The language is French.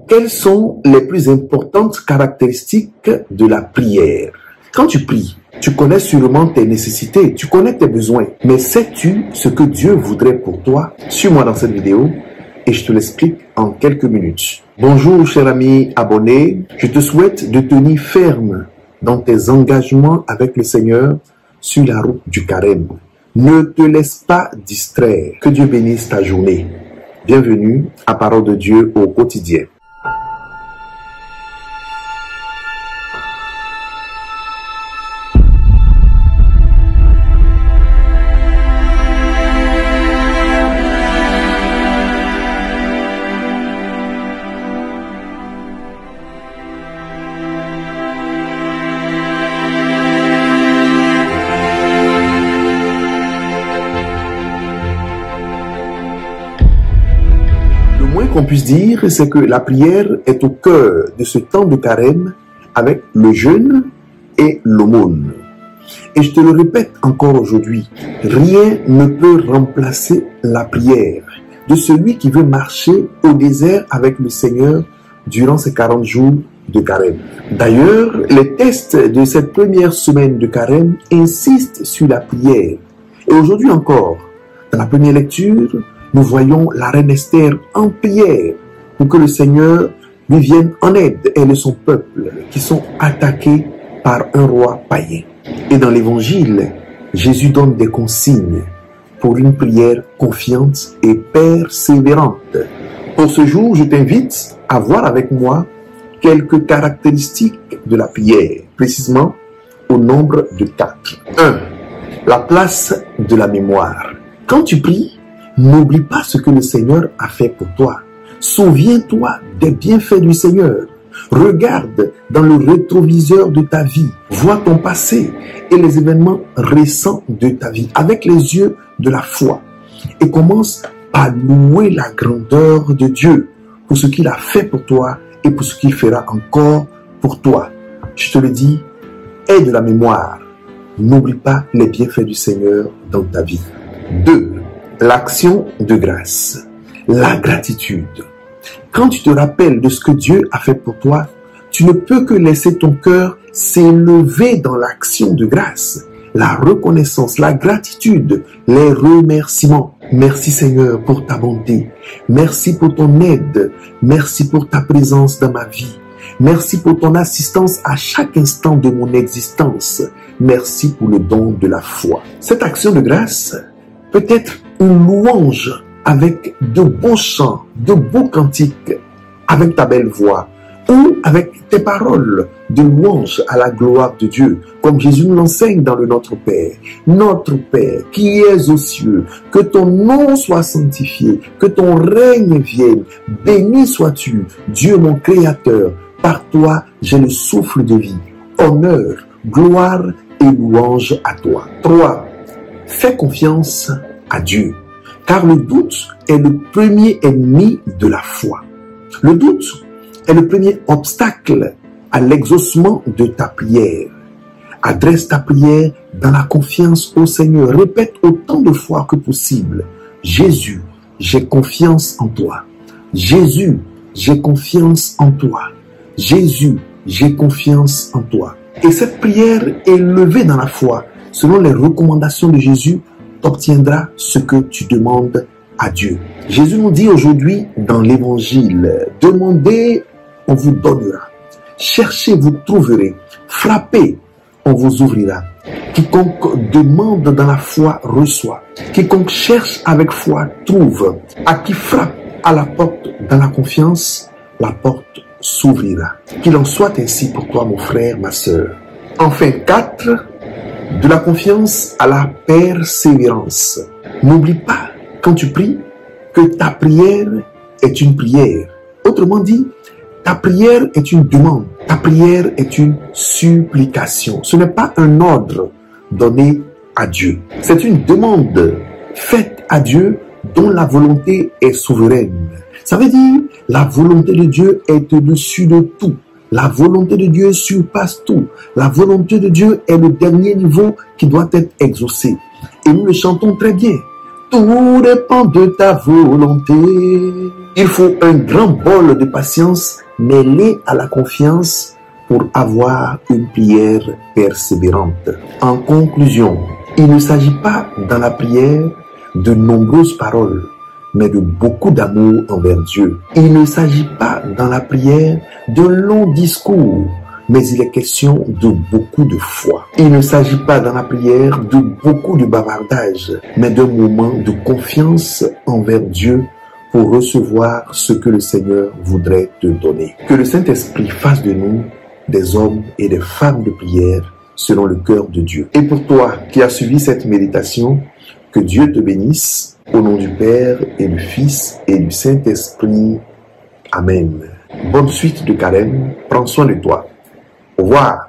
Quelles sont les plus importantes caractéristiques de la prière? Quand tu pries, tu connais sûrement tes nécessités, tu connais tes besoins, mais sais-tu ce que Dieu voudrait pour toi? Suis-moi dans cette vidéo et je te l'explique en quelques minutes. Bonjour cher ami abonné, je te souhaite de tenir ferme dans tes engagements avec le Seigneur sur la route du carême. Ne te laisse pas distraire. Que Dieu bénisse ta journée. Bienvenue à Parole de Dieu au quotidien. Qu'on puisse dire, c'est que la prière est au cœur de ce temps de carême avec le jeûne et l'aumône. Et je te le répète encore aujourd'hui, rien ne peut remplacer la prière de celui qui veut marcher au désert avec le Seigneur durant ces 40 jours de carême. D'ailleurs, les textes de cette première semaine de carême insistent sur la prière. Et aujourd'hui encore, dans la première lecture, nous voyons la reine Esther en prière pour que le Seigneur lui vienne en aide, elle et son peuple qui sont attaqués par un roi païen. Et dans l'évangile, Jésus donne des consignes pour une prière confiante et persévérante. Pour ce jour, je t'invite à voir avec moi quelques caractéristiques de la prière, précisément au nombre de 4. 1. La place de la mémoire. Quand tu pries, n'oublie pas ce que le Seigneur a fait pour toi. Souviens-toi des bienfaits du Seigneur. Regarde dans le rétroviseur de ta vie. Vois ton passé et les événements récents de ta vie avec les yeux de la foi. Et commence à louer la grandeur de Dieu pour ce qu'il a fait pour toi et pour ce qu'il fera encore pour toi. Je te le dis, aie de la mémoire. N'oublie pas les bienfaits du Seigneur dans ta vie. 2. L'action de grâce, la gratitude. Quand tu te rappelles de ce que Dieu a fait pour toi, tu ne peux que laisser ton cœur s'élever dans l'action de grâce, la reconnaissance, la gratitude, les remerciements. Merci Seigneur pour ta bonté, merci pour ton aide, merci pour ta présence dans ma vie, merci pour ton assistance à chaque instant de mon existence, merci pour le don de la foi. Cette action de grâce peut être une louange avec de beaux chants, de beaux cantiques, avec ta belle voix, ou avec tes paroles de louange à la gloire de Dieu, comme Jésus nous l'enseigne dans le Notre Père. Notre Père qui es aux cieux, que ton nom soit sanctifié, que ton règne vienne, béni sois-tu, Dieu mon Créateur, par toi j'ai le souffle de vie, honneur, gloire et louange à toi. 3. Fais confiance à Dieu, car le doute est le premier ennemi de la foi. Le doute est le premier obstacle à l'exaucement de ta prière. Adresse ta prière dans la confiance au Seigneur. Répète autant de fois que possible. Jésus, j'ai confiance en toi. Jésus, j'ai confiance en toi. Jésus, j'ai confiance en toi. Et cette prière élevée dans la foi, selon les recommandations de Jésus, t'obtiendras ce que tu demandes à Dieu. Jésus nous dit aujourd'hui dans l'évangile, demandez, on vous donnera. Cherchez, vous trouverez. Frappez, on vous ouvrira. Quiconque demande dans la foi reçoit. Quiconque cherche avec foi trouve. À qui frappe à la porte dans la confiance, la porte s'ouvrira. Qu'il en soit ainsi pour toi, mon frère, ma sœur. Enfin, 4. De la confiance à la persévérance. N'oublie pas, quand tu pries, que ta prière est une prière. Autrement dit, ta prière est une demande. Ta prière est une supplication. Ce n'est pas un ordre donné à Dieu. C'est une demande faite à Dieu dont la volonté est souveraine. Ça veut dire, la volonté de Dieu est au-dessus de tout. La volonté de Dieu surpasse tout. La volonté de Dieu est le dernier niveau qui doit être exaucé. Et nous le chantons très bien. Tout dépend de ta volonté. Il faut un grand bol de patience mêlé à la confiance pour avoir une prière persévérante. En conclusion, il ne s'agit pas dans la prière de nombreuses paroles, mais de beaucoup d'amour envers Dieu. Il ne s'agit pas dans la prière d'un long discours, mais il est question de beaucoup de foi. Il ne s'agit pas dans la prière de beaucoup de bavardage, mais d'un moment de confiance envers Dieu pour recevoir ce que le Seigneur voudrait te donner. Que le Saint-Esprit fasse de nous des hommes et des femmes de prière selon le cœur de Dieu. Et pour toi qui as suivi cette méditation, que Dieu te bénisse au nom du Père et du Fils et du Saint-Esprit. Amen. Bonne suite de carême. Prends soin de toi. Au revoir.